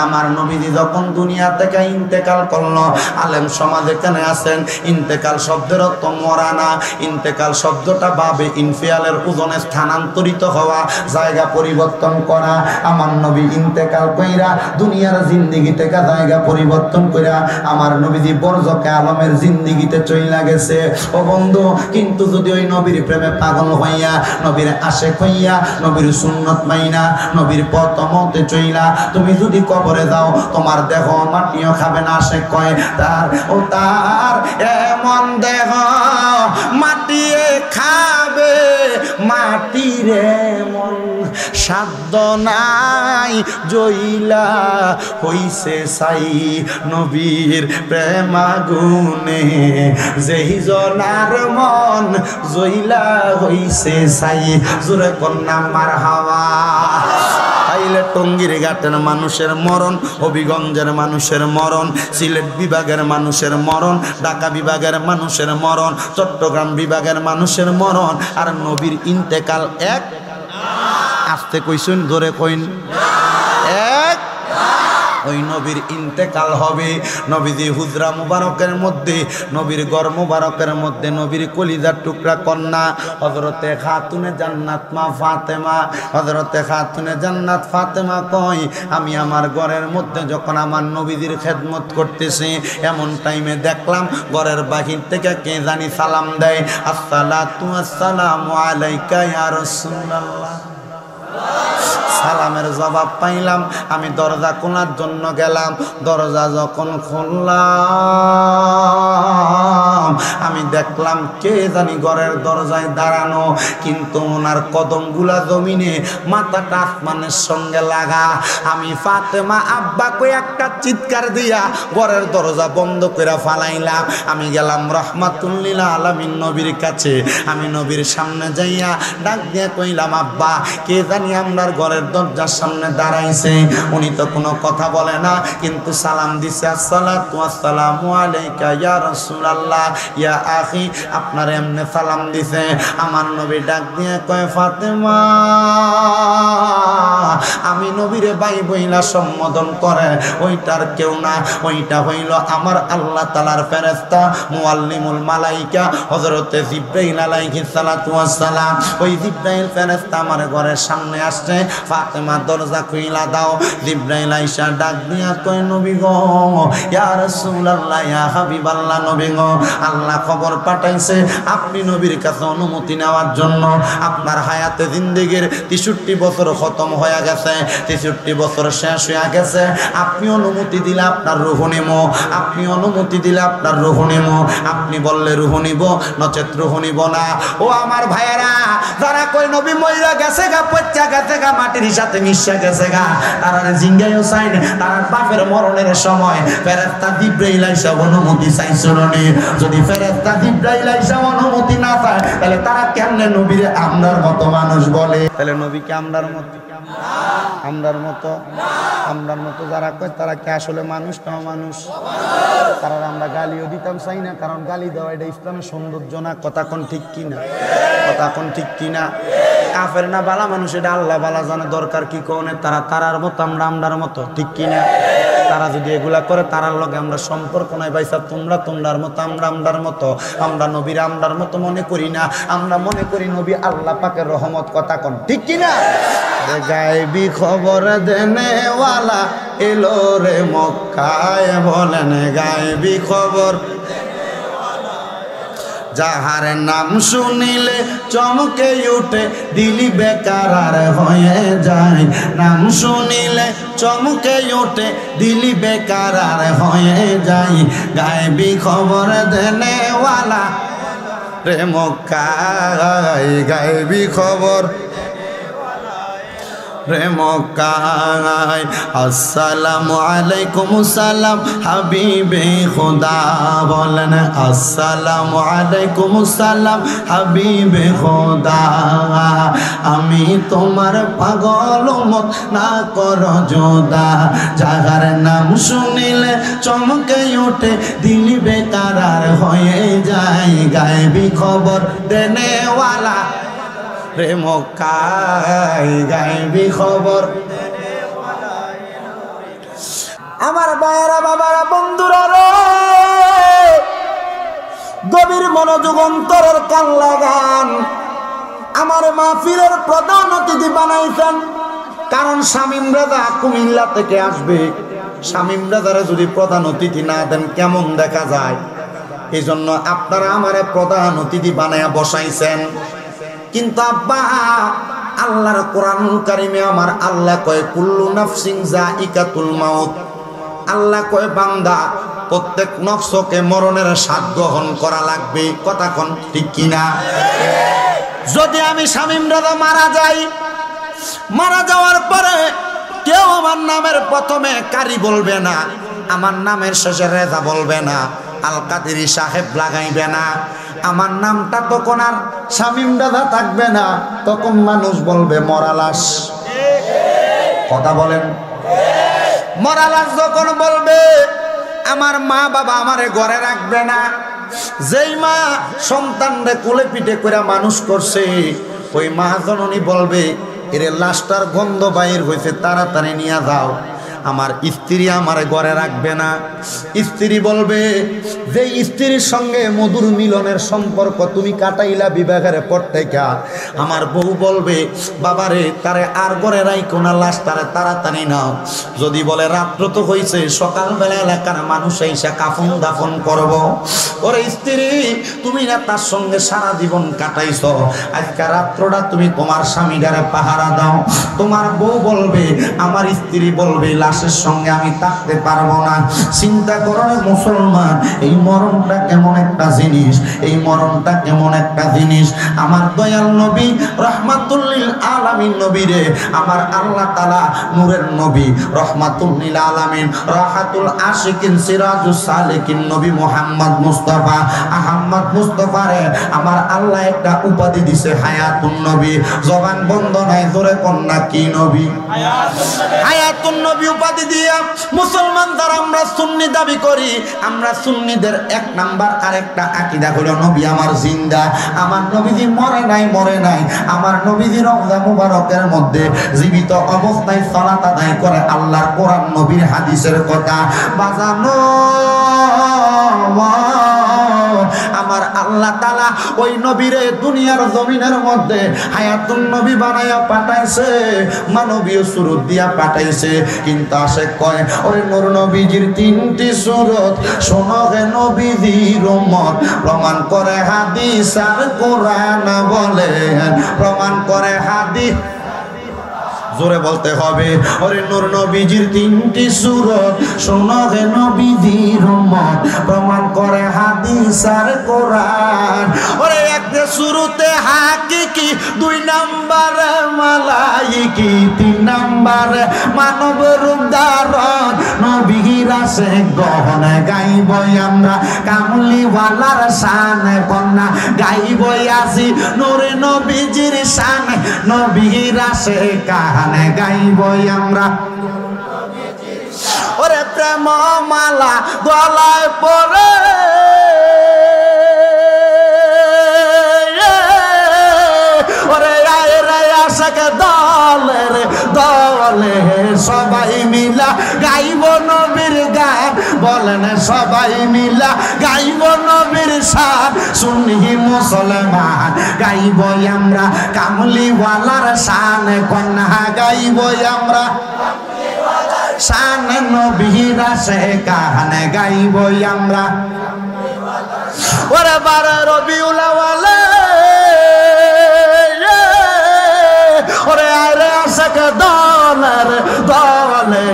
আমার নবীজি যখন দুনিয়া থেকে ইন্তেকাল করলো, আলেম সমাজ এখানে আছেন, ইন্তেকাল শব্দের অর্থ মরা না। ইন্তেকাল শব্দটা ভাবে ইনফিয়ালের ওজনে স্থানান্তরিত হওয়া, জায়গা পরিবর্তন করা। আমার নবী ইন্তেকাল কইরা দুনিয়ার জিন্দেগি থেকে জায়গা পরিবর্তন কইরা আমার নবীজি বরজকে আলমের জিন্দেগিতে চইলা গেছে। ও বন্ধু, কিন্তু যদি ওই নবীর প্রেমে পাগল হইয়া, নবীর আশেক হইয়া, নবীর সুন্নত মাইনা, নবীর পথ মতে চইলা তুমি যদি কবরে যাও, তোমার দেহ মাটিও খাবে না। সে কয় তার এমন দেহ মাটিয়ে খাবে, মাটির এমন সাধ্য নাই, জইলা হইছে সাই নবীর প্রেমাগুনে, যেই জনার মন জইলা হইছে সাই। জোরে কন্যা মারহাবা। তাইলে টঙ্গীর ঘাটের মানুষের মরণ, হবিগঞ্জের মানুষের মরণ, সিলেট বিভাগের মানুষের মরণ, ঢাকা বিভাগের মানুষের মরণ, চট্টগ্রাম বিভাগের মানুষের মরণ, আর নবীর ইন্তেকাল এক। আস্তে কইছেন, ধরে কইন এক। ওই নবীর ইন্তেকাল হবে। নবীজি হুজরা মুবারকের মধ্যে, নবীর ঘর মুবারকের মধ্যে নবীর কলিজার টুকরা কন্যা হযরতে খাতুনে জান্নাত মা ফাতেমা, হযরতে খাতুনে জান্নাত ফাতেমা কয়, আমি আমার ঘরের মধ্যে যখন আমার নবীজির খেদমত করতেছি, এমন টাইমে দেখলাম ঘরের বাহির থেকে কে জানি সালাম দেয়, আসসালাতু আসসালামু আলাইকা ইয়া রাসূলুল্লাহ। সালামের জবাব পাইলাম, আমি দরজা খোলার জন্য গেলাম। দরজা যখন খুললাম, আমি দেখলাম কে জানি ঘরের দরজায় দাঁড়ানো, কিন্তু ওনার কদমগুলা জমিনে, মাথাটা আসমানের সঙ্গে লাগা। আমি ফাতেমা আব্বা কই একটা চিৎকার দিয়া ঘরের দরজা বন্ধ করে ফালাইলাম। আমি গেলাম রহমাতুল লিল আলামিন নবীর কাছে। আমি নবীর সামনে যাইয়া ডাক দিয়ে কইলাম, আব্বা কে জানি আমরার ঘরের দরজার সামনে দাঁড়াইছে। উনি তো কোনো কথা বলে না, কিন্তু সালাম দিছে, আসসালাতু আসসালামু আলাইকা ইয়া রাসূলুল্লাহ, ইয়া আখি। আপনার এমনে সালাম দিছে। আমার নবী ডাক দিয়ে কয়, ফাতেমা, আমি নবীরে ভাই বইলা সম্বোধন করে, ওইটার কেউ না, ওইটা হইল আমার আল্লাহ তাআলার ফেরেশতা মুআল্লিমুল মালাইকা হযরতে জিবরাইল আলাইহিস সালাতু ওয়াস সালাম। ওই জিবরাইল ফেরেশতা আমার ঘরের সামনে আসছে। ফাতেমা দরজা খুইলা দাও। জিবরাইল আইসা ডাক দিয়া কয়, নবী গো, ইয়া রাসূলুল্লাহ, ইয়া হাবিবাল্লাহ, নবী গো, আল্লাহ খবর পাঠাইছে আপনি নবীর কাছে অনুমতি নেওয়ার জন্য। আপনার হায়াতে জিন্দেগির 63 বছর খতম হয়ে গেছে, 63 বছর শেষ হয়ে গেছে। আপনি অনুমতি দিলে আপনার রূহ নেমো, আপনি অনুমতি দিলে আপনার রূহ নেমো। আপনি বললে রূহ নিব, নচেত রূহ নিব না। ও আমার ভাইয়েরা, যারা কই নবী মইরা গেছে গা, পচ্চা গেছে গা, মাটির সাথে মিশা গেছে গা, তারা জিঙ্গাইও চাই না। তার বাপের মরণের সময় ফেরেশতা জিবরাইল আইসা অনুমতি চাইছিল না। যদি ফেরেশতা জিবরাইল আইসা অনুমতি না চায়, তাহলে তারা কেমনে নবীরে আমরার মতো মানুষ বলে? তাহলে নবীকে আমরার মতো, আমরার মতো, আমরার মতো যারা কয়, তারা কি আসলে মানুষ না মানুষ? তারা আমরা গালিও দিতাম চাই না, কারণ গালি দেওয়া এটা ইসলামের সৌন্দর্য না। কথা কোন ঠিক কিনা? কথা কোন ঠিক কিনা? কাফের না বালা মানুষ, এটা আল্লাহ বালা জানে। দরকার কি কোনে? তারা তারার মতো, আমরা আমরার মতো, ঠিক কিনা? তারা যদি এগুলা করে, তারার লগে আমরা সম্পর্ক নাই। ভাইসা তোমরা তোমরার মতো, আমরা আমরার মতো। আমরা নবীর আমরার মতো মনে করি না, আমরা মনে করি নবী আল্লাহ পাকের রহমত। কথা কোন ঠিক কিনা? গায়বী খবর দেনেওয়ালা এলো রে মক্কায়, বলেন গায়বী খবর যাহার নাম শুনিলে চমকে উঠে দিলি বেকার আর হয়ে যায়। নাম শুনিলে চমকে উঠে দিলি বেকার আর হয়ে যায়। গায়বী খবর দেনেওয়ালা রে মক্কায়, গায়বী খবর রে মক্কায়। আসসালামু আলাইকুম সালাম হাবিবে খোদা, বলেন আসসালামু আলাইকুম সালাম হাবিবে খোদা। আমি তোমার পাগল মত না কর জোদা, যাহার নাম শুনিলে চমকে ওঠে দিল বেকার আর হয়ে যায়। গায়বী খবর দেনেওয়ালা রে মক্কায়, গায়বী খবর আমার ভাইয়েরা, বাবারা, বন্ধুরা রে, গভীর মনোযোগ অন্তরের কান লাগান। আমার মাহফিলের প্রধান অতিথি বানাইছেন, কারণ শামীম রাজা কুমিল্লা থেকে আসবে। শামীম রাজারে যদি প্রধান অতিথি না দেন কেমন দেখা যায়? এই জন্য আপনারা আমারে প্রধান অতিথি বানায়া বসাইছেন। কিন্তু আব্বা, আল্লাহর কোরআনুল কারিমে আমার আল্লাহ কয় কুল্লু নাফসিন যায়িকাতুল মাউত। আল্লাহ কয় বান্দা, প্রত্যেক নফসকে মরণের স্বাদ গ্রহণ করা লাগবে। কথা কোন ঠিক কিনা? যদি আমি শামীম রাজা মারা যাই, মারা যাওয়ার পরে কেউ আমার নামের প্রথমে কারি বলবে না, আমার নামের শেষে রেজা বলবে না, আল কাদেরী সাহেব লাগাইবে না। আমার নামটা তখন আর শামীম রাজা থাকবে না, তখন মানুষ বলবে মরা লাশ। কথা বলেন। মরা লাশ যখন বলবে, আমার মা বাবা আমারে ঘরে রাখবে না। যেই মা সন্তানরে কোলে পিঠে করে মানুষ করছে, ওই মা জননী বলবে, এর লাশটার গন্ধ বাইর হয়েছে, তাড়াতাড়ি নিয়ে যাও। আমার স্ত্রী আমার ঘরে রাখবে না। স্ত্রী বলবে, যে স্ত্রীর সঙ্গে মধুর মিলনের সম্পর্ক তুমি কাটাইলা বিবাহের পর থেকে, আমার বউ বলবে, বাবারে তারে আর ঘরে রাইকো না, লাশ তারে তাড়াতাড়ি নাও। যদি বলে রাত্র তো হয়েছে, সকালবেলা এলাকার মানুষ এসে কাফন দাফন করব। ওরে স্ত্রী, তুমি না তার সঙ্গে সারা জীবন কাটাইছ, আজকে রাত্রটা তুমি তোমার স্বামীটারে পাহারা দাও। তোমার বউ বলবে, আমার স্ত্রী বলবে, লাশের সঙ্গে আমি থাকতে পারবো না। চিন্তা করো মুসলমান, এই মরণটা কেমন একটা জিনিস, এই মরণটা কেমন একটা জিনিস। আমার দয়াল নবী রহমাতুল লিল আলামিন নবী রে, আমার আল্লাহ তাআলা নূরের নবী, রহমাতুল লিল আলামিন, রাহাতুল আশিকিন, সিরাজুস সালিকিন নবী মুহাম্মদ মুস্তাফা আহমদ মুস্তাফা রে আমার আল্লাহ একটা উপাধি দিছে, হায়াতুন নবী। জবান বন্ধ নাই, জোরে কন্যা কি নবী? হায়াতুন নবী উপাধি দিয়া মুসলমান যারা আমরা সুন্নি দাবি করি, আমরা সুন্নিদের এক নাম্বার আরেকটা আকীদা হলো নবী আমার জিন্দা। আমার নবীজি মরে নাই, মরে নাই। আমার নবীজি রওজা মুবারকের মধ্যে জীবিত অবস্থায় সালাত আদায় করে আল্লাহর কোরআন নবীর হাদিসের কথা বাজানো। আমার আল্লাহ তাআলা ওই নবীরে দুনিয়ার জমিনের মধ্যে হায়াতুন নবী বানায়া পাঠাইছে, মানবীয় সুরত দিয়া পাঠাইছে। কিন্তু আসে কয়, ওই নূর নবীজির তিনটি সুরত শোনো হে নবীজির উম্মত, প্রমাণ করে হাদিস আর কোরআন বলে, প্রমাণ করে হাদিস। জোরে বলতে হবে, ওরে নূর নবীজির তিনটি সুরত শোনো হে নবীজির উম্মত, প্রমাণ করে হাদিস আর কোরআন। ওরে এক সুরতে হাকিকি, দুই নাম্বারে মালাইকি, তিন নাম্বারে মানব রূপ ধারণ নবীর আসে গহন। গাইবই আমরা কামলিওয়ালার শান, কন্যা গাইবই আসি নূরে নবীজির শান, নবীর আসে কাহানে গাইবই আমরা। ওরে প্রেম মালা গলায় পরে, ওরে আয় রে আশাকে দলে রে দলে, সবাই মিলা গাইব নবীর গান, বলেন সবাই মিলা গাইব নবীর শান। সুন্নি মুসলমান গাইবই আমরা কামলিওয়ালার শান, কন্যা গাইবই আমরা শান, নবীর আসে কাহানে গাইবই আমরা। ওরে 12 রবিউল আউয়াল, ওরে আরে আশাকে দলে রে দলে,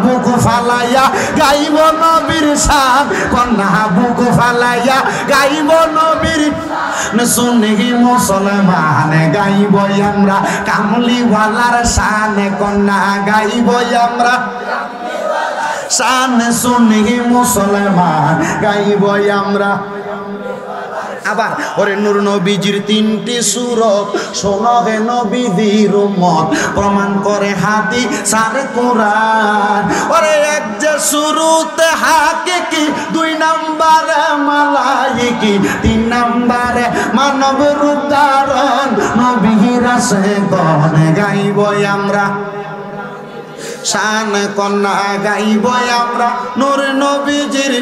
বুক ফালাইয়া গাইব নবীর শান, কন্যা বুক ফালাইয়া গাইব নবীর। সুন্নি মুসলমান গাইবই আমরা কামলিওয়ালার শান, কন্যা গাইবই আমরা শান। সুন্নি মুসলমান গাইবই আমরা। আবার ওরে নূর নবীজির তিনটি সুরত শোনো হে নবীজির উম্মত, প্রমাণ করে হাদিস আর কোরআন। ওরে এক যে সুরতে হাকিকি, দুই নাম্বারে মালাইকি, তিন নাম্বারে মানব রূপ ধারণ নবীর আসে গহনে গাইবই আমরা। শান কন্যা গাইব আমরা নূর নবীজির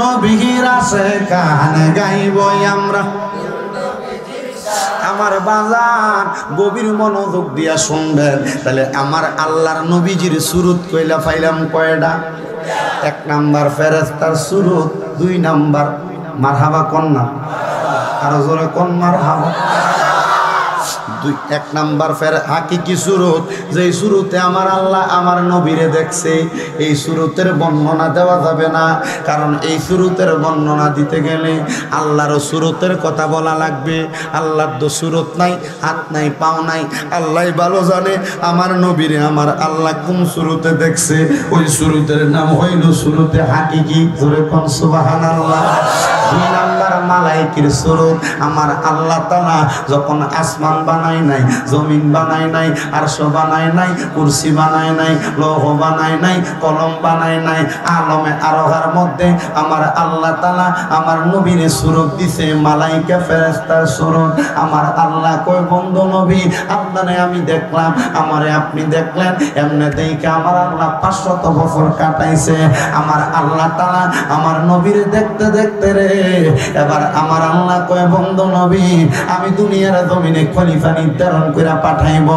নবীর আসে কান গাইব আমরা। আমার বাজার গভীর মনোযোগ দিয়া শুনবেন, তাহলে আমার আল্লাহর নবীজির সুরত কইলা পাইলাম কয়টা? 1 নাম্বার ফেরেশতার সুরত, 2 নাম্বার মারহাবা কন্যা, আরো জোরে কোন মারহাবা। 1 নাম্বার হাকিকি সুরত, যেই সুরতে আমার আল্লাহ আমার নবীরে দেখছে। এই সুরতের বর্ণনা দেওয়া যাবে না, কারণ এই সুরতের বর্ণনা দিতে গেলে আল্লাহর সুরতের কথা বলা লাগবে। আল্লাহর তো সুরত নাই, হাত নাই, পাও নাই, আল্লাহ ভালো জানে আমার নবীরে আমার আল্লাহ কোন সুরতে দেখছে। ওই সুরতের নাম হইল সুরতে হাকিকি। জোরে কোন সুবহানাল্লাহ। 2 নাম্বার মালাইকের সুরত, আমার আল্লাহ তাআলা যখন আসমান বানায় নাই, জমিন বানায় নাই, আরশ বানায় নাই, কুরসি বানায় নাই, লৌহ বানায় নাই, কলম বানায় নাই, আলমে আরোহার মধ্যে আমার আল্লাহ তাআলা আমার নবীরে সুরত দিছে মালাইকা ফেরেশতার সুরত। আমার আল্লাহ কয় বন্ধু নবী, আপনারে আমি দেখলাম, আমারে আপনি দেখলেন, এমনি দেখে আমার আল্লাহ 500 বছর কাটাইছে। আমার আল্লাহ তাআলা আমার নবীরে দেখতে দেখতে রে, এবার আমার আল্লাহ কয় বন্ধু নবী, আমি দুনিয়ার জমিনে খলিফা নির্ধারণ করে পাঠাইব।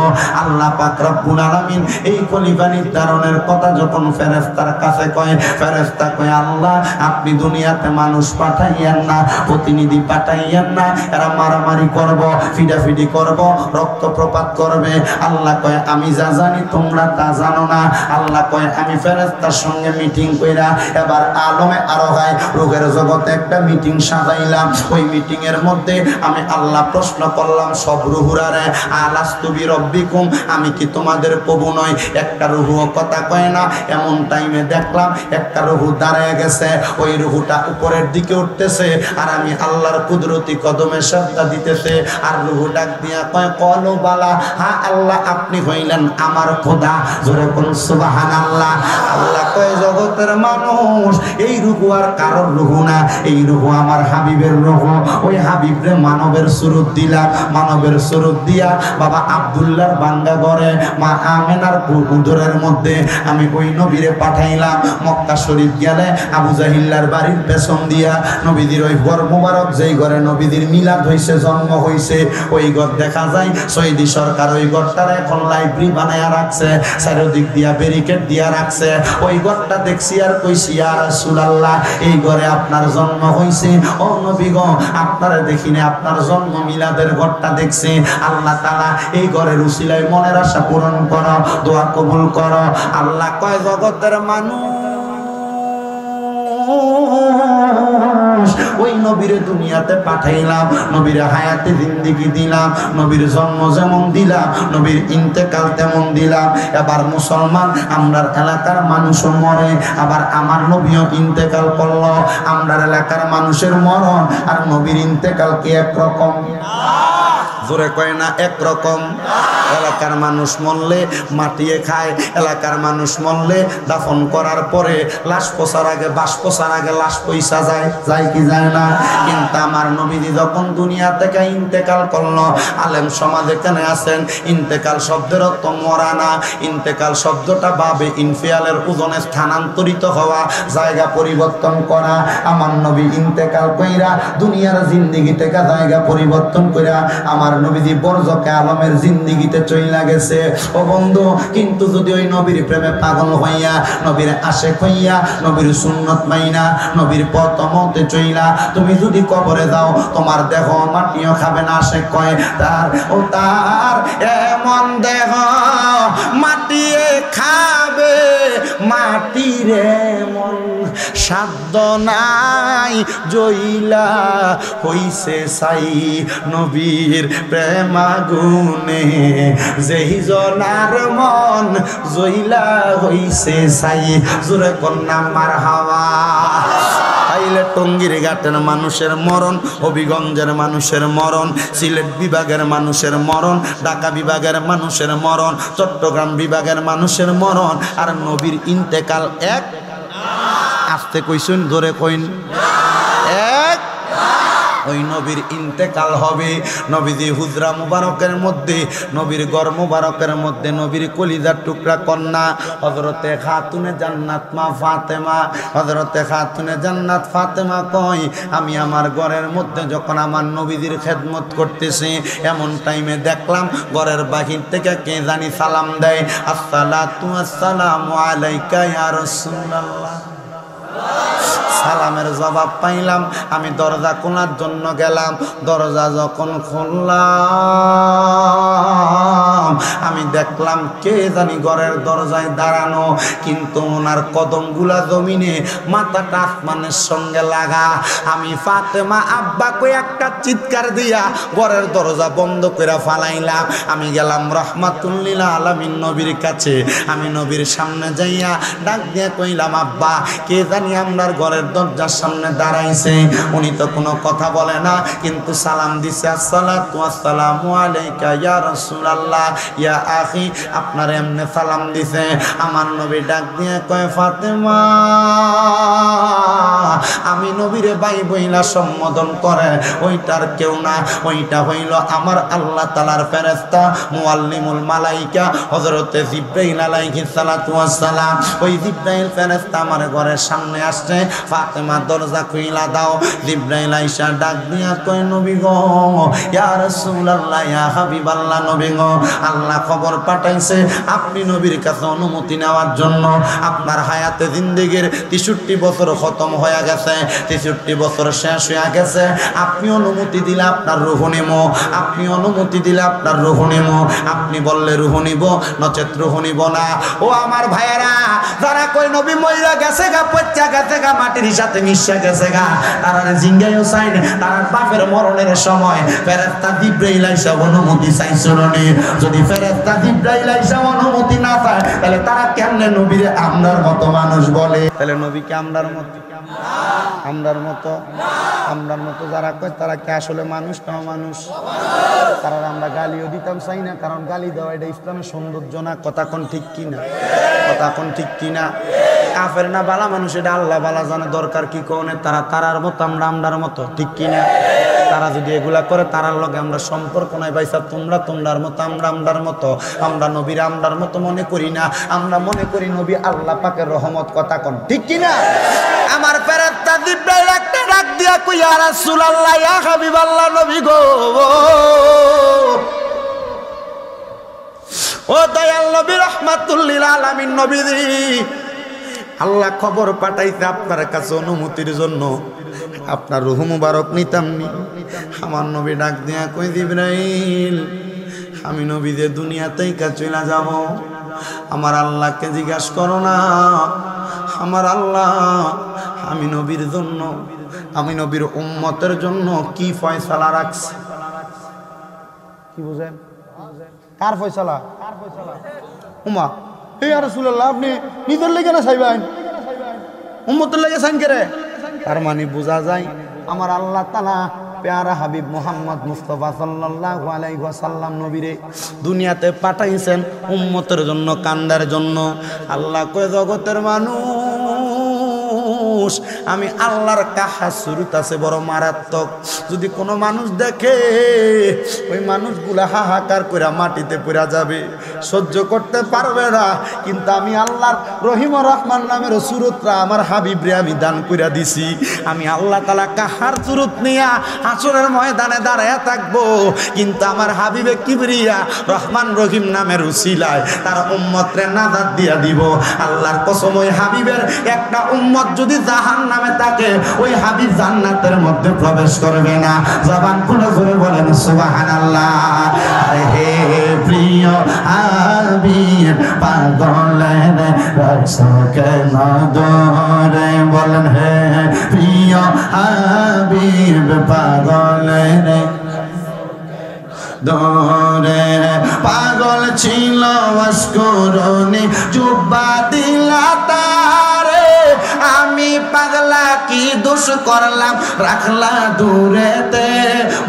আল্লাহ পাক রব্বুল আলামিন এই খলিফা নির্ধারণের কথা যখন ফেরেশতার কাছে কয়, ফেরেশতা কয় আল্লাহ আপনি দুনিয়াতে মানুষ পাঠাইয়েন না, প্রতিনিধি পাঠাইয়েন না, এরা মারামারি করব, ফিডাফিডি করব, রক্তপ্রপাত করবে। আল্লাহ কয় আমি যা জানি তোমরা তা জানো না। আল্লাহ কয় আমি ফেরেশতার সঙ্গে মিটিং কইরা এবার আলমে আরোহায় রোগের জগতে একটা মিটিং সাজাইলাম। ওই মিটিং এর মধ্যে আমি আল্লাহ প্রশ্ন করলাম সব রুহুরারে, আলাস্তু বিরব্বিকুম, আমি কি তোমাদের প্রভু নয়? একটা রুহুও কথা কয় না। এমন টাইমে দেখলাম একটা রুহু দাঁড়ায় গেছে, ওই রুহুটা উপরের দিকে উঠতেছে, আর আমি আল্লাহর কুদরতি কদমে সাজদা দিতেছে। আর রুহু ডাক দিয়া কয় কলু বালা, হ্যাঁ আল্লাহ আপনি হইলেন আমার খোদা। জোরে কোন সুবহানাল্লাহ। আল্লাহ কয় জগতের মানুষ, এই রুহু আর কারোর রুহু না, এই রুহু আমার হাবিবের রুহু। ওই হাবিবরে মানবের সুরত দিলাম, মানবের সুরত দিয়া বাবা আব্দুল্লাহর বাঙ্গা ঘরে মা আমেনার উদরের মধ্যে আমি ওই নবীরে পাঠাইলাম। মক্কা শরীফ গেলে আবু জাহিল্লার বাড়ির পেছন দিয়া নবীদের ওই ঘর মুবারক, যেই ঘরে নবীদের মিলাদ হইছে, জন্ম হইছে, ওই ঘর দেখা যায়। সৌদি সরকার ওই ঘরটার এখন লাইব্রেরি বানায়া রাখছে, চারিদিক দিয়া ব্যারিকেড দিয়া রাখছে। ওই ঘরটা দেখছি আর কইছি ইয়া রাসূলুল্লাহ, এই ঘরে আপনার জন্ম হইছে। ও নবী গো, আপনারা দেখিনি, আপনার জন্ম মিলাদের ঘরটা দেখছি। আল্লাহ তাআলা এই ঘরের উসিলায় মনের আশা পূরণ করো, দোয়া কবুল করো। আল্লাহ কয় জগতের মানুষ, ওই নবীরে দুনিয়াতে পাঠাইলাম, নবীরে হায়াতে জিন্দেগি দিলাম, নবীর জন্ম যেমন দিলাম, নবীর ইন্তেকাল তেমন দিলাম। এবার মুসলমান আমরার এলাকার মানুষও মরে, আবার আমার নবীও ইন্তেকাল করলো। আমরার এলাকার মানুষের মরণ আর নবীর ইন্তেকাল কি একরকম? জোরে কয় না একরকম। এলাকার মানুষ মরলে মাটিয়ে খায়, এলাকার মানুষ মরলে দাফন করার পরে লাশ পোছার আগে, বাস পোছার আগে লাশ পয়সা যায়, যায় কি যায় না? কিন্তু আমার নবীজি যখন দুনিয়া থেকে ইন্তেকাল করলো, আলেম সমাজ এখানে আছেন, ইন্তেকাল শব্দের অর্থ মরা না। ইন্তেকাল শব্দটা বাবে ইনফিয়ালের ওজনে স্থানান্তরিত হওয়া, জায়গা পরিবর্তন করা। আমার নবী ইন্তেকাল কইরা দুনিয়ার জিন্দেগি থেকে জায়গা পরিবর্তন কইরা আমার নবীজি বরজকে আলমের জিন্দেগিতে চইলা গেছে। ও বন্ধু, কিন্তু যদি ওই নবীর প্রেমে পাগল হইয়া, নবীর আশেক হইয়া, নবীর সুন্নত মাইনা, নবীর পথ মতে চইলা তুমি যদি কবরে যাও, তোমার দেহ মাটিও খাবে না। আশেক কয় তার এমন দেহ মাটিয়ে খাবে, মাটির এমন সাধ্য নাই, জইলা হইছে সাই নবীর প্রেমাগুনে, যেই জনার মন জইলা হইছে সাই। জোরে কন্যা মারহাবা। তাইলে টঙ্গীর ঘাটের মানুষের মরণ, হবিগঞ্জের মানুষের মরণ, সিলেট বিভাগের মানুষের মরণ, ঢাকা বিভাগের মানুষের মরণ, চট্টগ্রাম বিভাগের মানুষের মরণ, আর নবীর ইন্তেকাল এক। আস্তে কইছেন, জোরে কইন এক। ওই নবীর ইন্তেকাল হবে। নবীজি হুজরা মুবারকের মধ্যে, নবীর ঘর মুবারকের মধ্যে নবীর কলিজার টুকরা কন্যা হযরতে খাতুনে জান্নাত মা ফাতেমা, হযরতে খাতুনে জান্নাত ফাতেমা কয়, আমি আমার ঘরের মধ্যে যখন আমার নবীজির খেদমত করতেছি, এমন টাইমে দেখলাম ঘরের বাহির থেকে কে জানি সালাম দেয়, আসসালাতু আসসালামু আলাইকা ইয়া রাসূলুল্লাহ। সালামের জবাব পাইলাম। আমি দরজা খোলার জন্য গেলাম। দরজা যখন খুললাম, আমি দেখলাম কে জানি ঘরের দরজায় দাঁড়ানো, কিন্তু ওনার কদমগুলা জমিনে, মাথাটা আসমানের সঙ্গে লাগা। আমি ফাতেমা আব্বাকে একটা চিৎকার দিয়া ঘরের দরজা বন্ধ করে ফালাইলাম। আমি গেলাম রাহমাতুল্লিল আলামিন নবীর কাছে। আমি নবীর সামনে যাইয়া ডাক দিয়ে কইলাম, আব্বা কে জানি আপনার ঘরের দরজার সামনে দাঁড়াইছে। উনি তো কোনো কথা বলে না, কিন্তু সালাম দিছে, আসসালাতু আসসালামু আলাইকা ইয়া রাসূলুল্লাহ ইয়া আখি, আপনার এমনে সালাম দিছে। আমার নবী ডাক দিয়ে কয়, ফাতেমা, আমি নবীরে ভাই বইলা সম্বোধন করে, ওইটার কেউ না, ওইটা হইল আমার আল্লাহ তাআলার ফেরেশতা মুআল্লিমুল মালাইকা হযরতে জিবরাইল আলাইহিস সালাতু ওয়াস সালাম। ওই জিবরাইল ফেরেশতা আমার ঘরের সামনে আসছে। ফাতেমা দরজা খুইলা দাও। জিবরাইল আইসা ডাক দিয়া কয়, নবী গো, ইয়া রাসূলুল্লাহ ইয়া হাবিবাল্লাহ, নবী গো, আল্লাহ খবর পাঠাইছে আপনি নবীর কাছে অনুমতি নেওয়ার জন্য। আপনার হায়াতে জিন্দেগির 63 বছর খতম হয়ে গেছে, 63 বছর শেষ হয়ে গেছে। আপনি অনুমতি দিলে আপনার রূহ নিব, আপনি অনুমতি দিলে আপনার রূহ নিব। আপনি বললে রূহ নিব, নচেত রূহ নিব না। ও আমার ভাইয়েরা, যারা কই নবী মইরা গেছে গা, পচ্চা গেছে গা, মাটির সাথে মিশা গেছে গা, তারা জিঙ্গাইও চাই না। তার বাপের মরণের সময় ফেরেশতা জিবরাইল আইসা অনুমতি চাইছিল নি। যদি ফেরেশতা জিবরাইল আইসা অনুমতি না চায়, তাহলে তারা কেমনে নবীরে আমরার মতো মানুষ বলে? তাহলে নবীকে আমরার মতো, আমরার মতো, আমরার মতো যারা কয়, তারা কি আসলে মানুষ না মানুষ? তারা আমরা গালিও দিতাম চাই না, কারণ গালি দেওয়া এটা ইসলামের সৌন্দর্য না। কথা কোন ঠিক কিনা? কথা কোন ঠিক কিনা? কাফের না বালা মানুষ, এটা আল্লাহ বালা জানে। দরকার কি কোনে, তারা তারার মতো, আমরা আমরার মতো, ঠিক কিনা? তারা যদি এগুলা করে, তারার লগে আমরা সম্পর্ক নাই। ভাইসা তোমরা তোমরার মতো, আমরা আমরার মতো। আমরা নবীর আমরার মতো মনে করি না, আমরা মনে করি নবী আল্লাহ পাকের রহমত। কথা কোন ঠিক কিনা? আমার ফেরেশতা জিবরাইল একটা ডাক দিয়া কই, ইয়া রাসূলুল্লাহ ইয়া হাবিবাল্লাহ, নবী গো, ও দয়াল নবী রাহমাতুল লিল আলামিন নবীজি, আল্লাহ খবর পাঠাইতে আপনার কাছে অনুমতির জন্য। আপনার রূহ মুবারক নিতাম নি। আমার নবী ডাক দিয়া কই, জিবরাইল, আমি নবী যে দুনিয়াতেই চলে যাব, আমার আল্লাহকে জিজ্ঞাসা করো না। আমার আল্লাহ আমি নবীর জন্য, আমি নবীর উম্মতের জন্য কি ফয়সালা রাখছে। কি বুঝেন? কার ফয়সালা? উমা, এই ইয়া রাসূলুল্লাহ, আপনি নিজের লেগে না চাইবেন, উম্মতের লেগে চাইন করে? তার মানে বোঝা যায় আমার আল্লাহ তাআলা প্যারা হাবিব মুহাম্মদ মুস্তাফা সাল্লাল্লাহু আলাইহি ওয়াসাল্লাম নবীরে দুনিয়াতে পাঠাইছেন উম্মতের জন্য, কান্দার জন্য। আল্লাহ কয়, জগতের মানুষ, আমি আল্লাহর কাহা সুরত আছে বড় মারাত্মক। যদি কোনো মানুষ দেখে, ওই মানুষগুলা হাহাকার করে মাটিতে পড়া যাবে, সহ্য করতে পারবে না। কিন্তু আমি আল্লাহর রহিম রহমান নামের সুরতরা আমার হাবিবরে আমি দান কইরা দিছি। আমি আল্লাহ তাআলা কাহার সুরত নিয়া হাসরের ময়দানে দাঁড়ায়া থাকবো, কিন্তু আমার হাবিবে কিবরিয়া রহমান রহিম নামের উসিলায় তার উম্মতরে নাজাত দিয়া দিব। আল্লাহর কসম, ওই হাবিবের একটা উম্মত যদি জাহান্নামে থাকে, ওই হাবিব জান্নাতের মধ্যে প্রবেশ করবে না। জবান খুলে জোরে বলেন সুবহানাল্লাহ। আরে হে প্রিয় হাবিব, পাগলের রাসূলকে নদরে বলেন, হে প্রিয় হাবিব, পাগলের দরে পাগল ছিল অস্করণে, জুব্বা দিলা তারে। আমি পাগলা কি দোষ করলাম, রাখলা দূরেতে।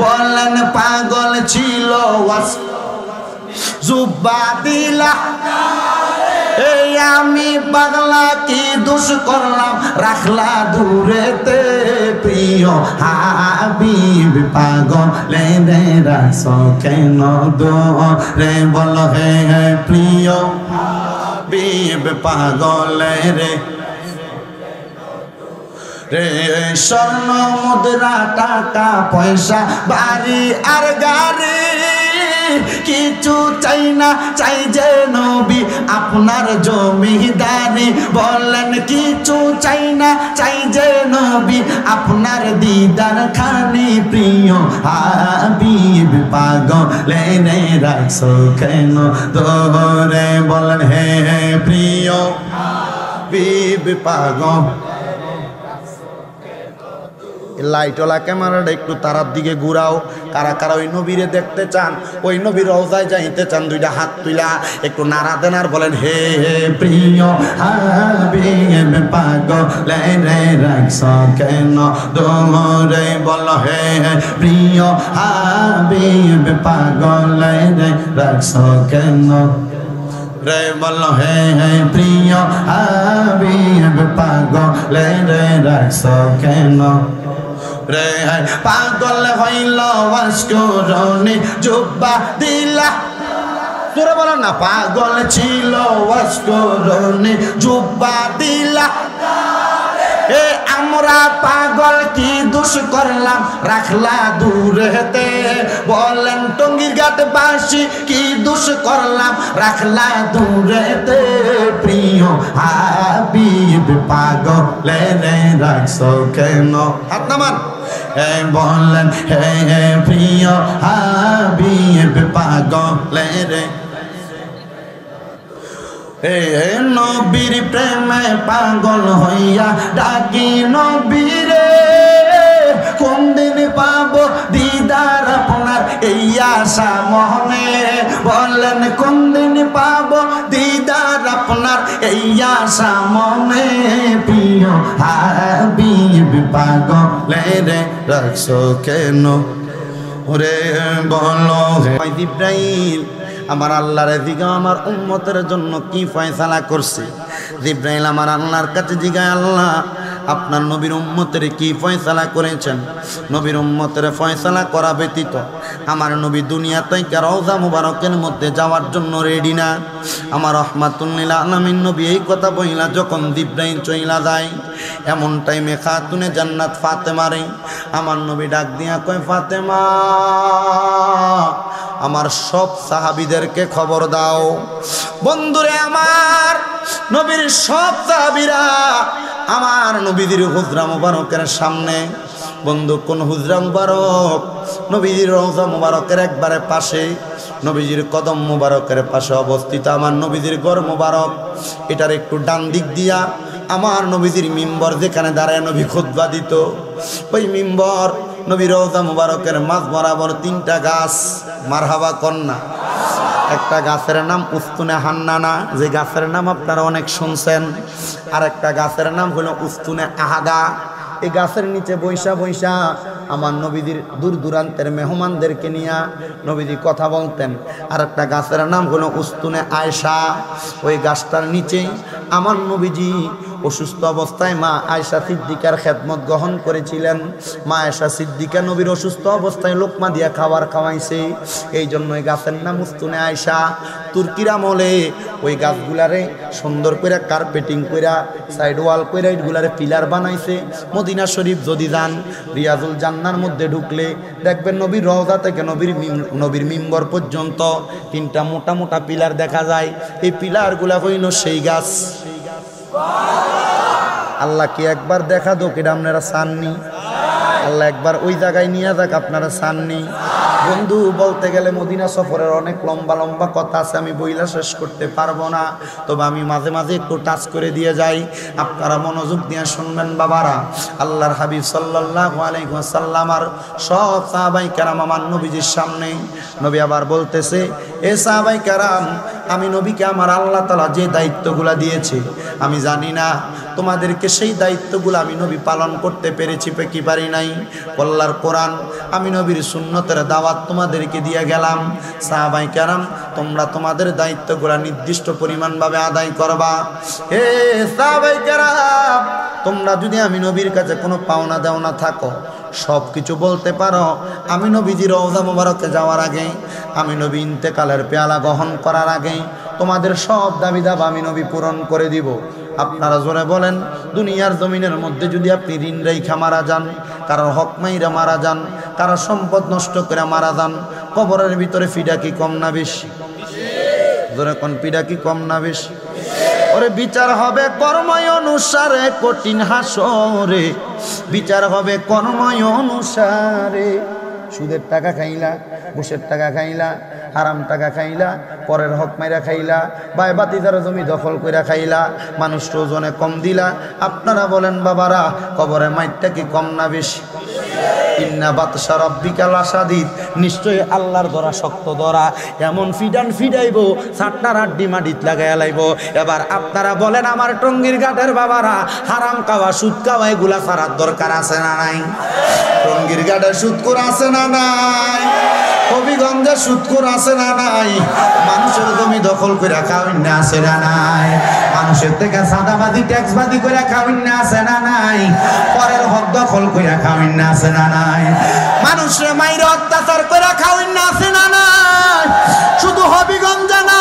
বলেন পাগল ছিল জুব্বা দিলা, এই আমি পাগলা কি দোষ করলাম, রাখলা দূরেতে। প্রিয় হাবিব পাগলে রে রাখছো কেন দূরে বলো হে প্রিয় হাবিব পাগলে রে রে স্বর্ণ মুদ্রা টাকা পয়সা বাড়ি আর গাড়ি কিছু চাই না, চাই যে নবী আপনার জমিদারি। বলেন কিছু চাই না, চাই যে নবী আপনার দিদার খানি। প্রিয় হাবিব পাগলে রে রাখছো কেন দূরে বলেন হে প্রিয় হাবিব পাগল। লাইটওয়ালা ক্যামেরাটা একটু তারার দিকে ঘুরাও। কারা কারা ওই নবীরে দেখতে চান, ওই নবীর রওজায় যাইতে চান, দুইটা হাত তুইলা একটু নাড়া দেন আর বলেন হে প্রিয় হাবিব পাগলে রে রাখছো কেন দূরে বলো হে প্রিয় হাবিব পাগলে রে রাখছো কেন রে বলো হে প্রিয় হাবিব পাগলে রে রাখছো কেন রে পাগল হইল ওয়াসকরণে জুব্বা দিলা। তোরা বলো না পাগল ছিল ওয়াসকরণে জুব্বা দিলা। এ আমরা পাগল কি দোষ করলাম রাখলা দূরেতে। বলেন টঙ্গীর ঘাট বাসী কি দোষ করলাম রাখলা দূরেতে। প্রিয় হাবিব পাগলে রে রাখছো কেন হাত নামান। বলেন হে প্রিয় হাবিব পাগলে রে নবীর প্রেমে পাগল হইয়া ডাকি নবীরে। কোন দিন পাবো দিদার আপনার এই আশা মনে। বলেন কোন দিন পাবো দিদার আপনার এই আশা মনে। প্রিয় হাবিব পাগলে রে রাখছো কেন ওরে বলো হে জিবরাইল আমার আল্লাহর দিগা আমার উম্মতের জন্য কি ফয়সালা করছে। জিবরাইল আমার আল্লাহর কাছে জিগায় আল্লাহ আপনার নবীর উম্মতের কি ফয়সালা করেছেন। নবীর উম্মতের ফয়সালা করা ব্যতীত আমার নবী দুনিয়া থেকে রওজা মুবারকের মধ্যে যাওয়ার জন্য রেডি না। আমার রহমাতুল লিল আলামিন নবী এই কথা বইলা যখন জিবরাইল চইলা যায় এমন টাইমে খাতুনে জান্নাত ফাতেমারে আমার নবী ডাক দিয়া কয় ফাতেমা আমার সব সাহাবীদেরকে খবর দাও। বন্ধুরে আমার নবীর সব সাহাবীরা আমার নবীদের হুজরা মুবারকের সামনে। বন্ধু কোন হুজরা মুবারক? নবীজির রওজা মুবারকের একবারে পাশে, নবীজির কদম মুবারকের পাশে অবস্থিত আমার নবীজির ঘর মুবারক। এটার একটু ডান দিক দিয়া আমার নবীজির মিম্বর, যেখানে দাঁড়ায় নবী খুতবা দিত। ওই মিম্বর নবীর রওজা মুবারকের মাঝ বরাবর তিনটা গাছ। মারহাবা কন্যা। একটা গাছের নাম উস্তুনে হান্নানা, যে গাছের নাম আপনারা অনেক শুনছেন। আর একটা গাছের নাম হলো উস্তুনে আহাদা। এই গাছের নিচে বৈশা বৈশা আমার নবীদের দূর দূরান্তের মেহমানদেরকে নিয়ে নবীজি কথা বলতেন। আর একটা গাছের নাম হলো উস্তুনে আয়েশা। ওই গাছটার নিচেই আমার নবীজি অসুস্থ অবস্থায় মা আয়েশা সিদ্দিকার খেদমত গ্রহণ করেছিলেন। মা আয়েশা সিদ্দিকা নবীর অসুস্থ অবস্থায় লোকমা দিয়া খাবার খাওয়াইছে। এই জন্য ওই গাছের নাম উস্তুনে আয়েশা। তুর্কির আমলে ওই গাছগুলারে সুন্দর করে কার্পেটিং কইরা সাইড ওয়াল কইরা এইগুলারে পিলার বানাইছে। মদিনা শরীফ যদি যান রিয়াজুল জান্নার মধ্যে ঢুকলে দেখবেন নবীর রওজা থেকে নবীর মিম্বর পর্যন্ত তিনটা মোটা মোটা পিলার দেখা যায়। এই পিলারগুলা হইল সেই গাছ। আল্লাহ কি একবার দেখা দোক, এটা আপনারা চাননি? আল্লাহ একবার ওই জায়গায় নিয়ে যাক, আপনারা চাননি? বন্ধু বলতে গেলে মদিনা সফরের অনেক লম্বা লম্বা কথা আছে, আমি বইলা শেষ করতে পারবো না। তবে আমি মাঝে মাঝে একটু টাচ করে দিয়ে যাই, আপনারা মনোযোগ দিয়ে শুনবেন বাবারা। আল্লাহর হাবিব সাল্লাল্লাহু আলাইহি ওয়াসাল্লাম আর সব সাহাবায়ে কেরাম আমার নবীজির সামনে। নবী আবার বলতেছে, এ সাহাবায়ে কেরাম, আমি নবীকে আমার আল্লাহ তাআলা যে দায়িত্বগুলো দিয়েছে আমি জানি না তোমাদেরকে সেই দায়িত্বগুলো আমি নবী পালন করতে পেরেছি কি পারি নাই। আল্লাহর কোরআন আমি নবীর সুন্নতের দাওয়াত তোমাদেরকে দিয়ে গেলাম। সাহাবায়ে কেরাম তোমরা তোমাদের দায়িত্বগুলো নির্দিষ্ট পরিমাণভাবে আদায় করবা। হে সাহাবায়ে কেরাম তোমরা যদি আমি নবীর কাছে কোনো পাওনা দেওনা থাকো সব কিছু বলতে পারো, আমি নবীজির রওজা মোবারকে যাওয়ার আগে, আমি নবী ইন্তেকালের পেয়ালা গ্রহণ করার আগে তোমাদের সব দাবি দাবা আমি নবী পূরণ করে দিব। আপনারা জোরে বলেন, দুনিয়ার জমিনের মধ্যে যদি আপনি ঋণ রেখা মারা যান, কারোর হক মাইরা মারা যান, কারোর সম্পদ নষ্ট করে মারা যান, কবরের ভিতরে ফিডা কি কম না বেশি? জোরে কোন পিডা কি কম না বেশি? ওরে বিচার হবে কর্ময় অনুসারে, কঠিন হাসরে বিচার হবে কর্ময় অনুসারে। সুদের টাকা খাইলা, ঘুষের টাকা খাইলা, হারাম টাকা খাইলা, পরের হক মাইরা খাইলা, বাই বাতিদার জমি দখল কইরা খাইলা, মানুষ ওজনে কম দিলা, আপনারা বলেন বাবারা কবরে মাইরটা কি কম না বেশি? ইন্না বাতশা রাব্বিকা লাশাদীদ, নিশ্চয়ই আল্লাহর ধরা শক্ত ধরা, এমন ফিডান ফিডাইবো সাতটা রাড্ডি মাটিত লাগাইয়া লাইব। এবার আপনারা বলেন আমার টঙ্গীর ঘাটের বাবারা, হারাম খাওয়া সুদ খাওয়া এগুলা ছাড়ার দরকার আছে না নাই? টঙ্গীর ঘাটের সুদখোর আছে না নাই? হবিগঞ্জে সুদখোর আছে না নাই? মানুষের জমি দখল করে খাওয়াইন না আছে না নাই? মানুষের থেকে সাদাবাদী ট্যাক্সবাদী করে খাওয়াইন না আছে না নাই? পরের হক দখল করে খাওয়াইন না আছে না নাই? মানুষের মাইরে অত্যাচার করে খাওয়াইন না আছে না নাই? শুধু হবিগঞ্জে না,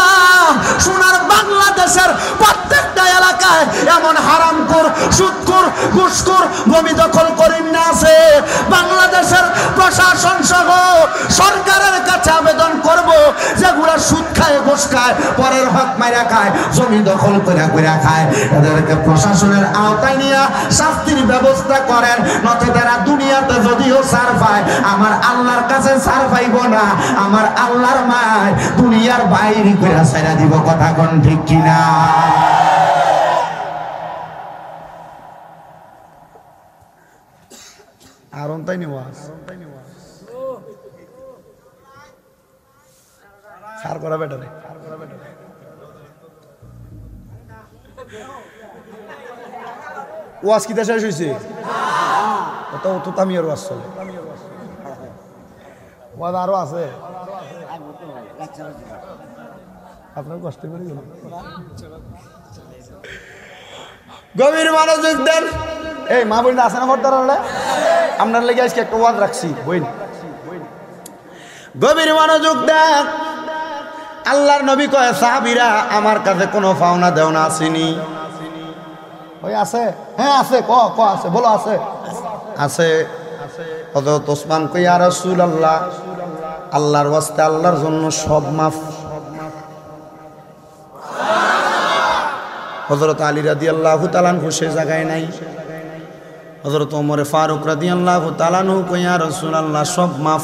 সোনার বাংলাদেশের প্রত্যেকটা এলাকায় এমন হারামখোর, সুদখোর, ঘুষখোর, জমি দখল করেন না আছে। বাংলাদেশের প্রশাসন সহ সরকারের কাছে আবেদন করব, যেগুলা সুদ খায়, ঘুষ খায়, পরের হক মাইরা খায়, জমি দখল করে খায়, এদেরকে প্রশাসনের আওতায় নিয়ে শাস্তির ব্যবস্থা করেন। নচেত তারা দুনিয়াতে যদিও ছাড় পায়, আমার আল্লাহর কাছে ছাড় পাইব না। আমার আল্লাহর মায় দুনিয়ার বাইরে করে ছাইরা দিব। কথা কোন ঠিক কিনা? আর তাই নিবাস সার করা বেটারে ওয়াজ কিতা শেষ হয়েছে? তো আমি আর ওয়াজ চলে, ওয়াজ আরো আছে। আপনার কষ্ট করে গভীর মনোযোগ দেন। এই মা বইন আছে না ভর্তার হলে আপনার লেগে আজকে একটা ওয়াজ রাখছি, বইন গভীর মনোযোগ দেন। আল্লাহর নবী কয় সাহাবীরা আমার কাছে কোনো পাওনা দেওনা আসেনি। ওই আছে? হ্যাঁ আছে, ক আছে, বলো আছে। আছে। হযরত ওসমান কই ইয়া রাসূলুল্লাহ, আল্লাহর ওয়াস্তে আল্লাহর জন্য সব মাফ। হযরত আলী রাদিয়াল্লাহু তাআলা আনহু সে জায়গায় নাই। হযরত ওমর ফারুক রাদিয়াল্লাহু তাআলা আনহু কই ইয়া রাসূলুল্লাহ সব মাফ।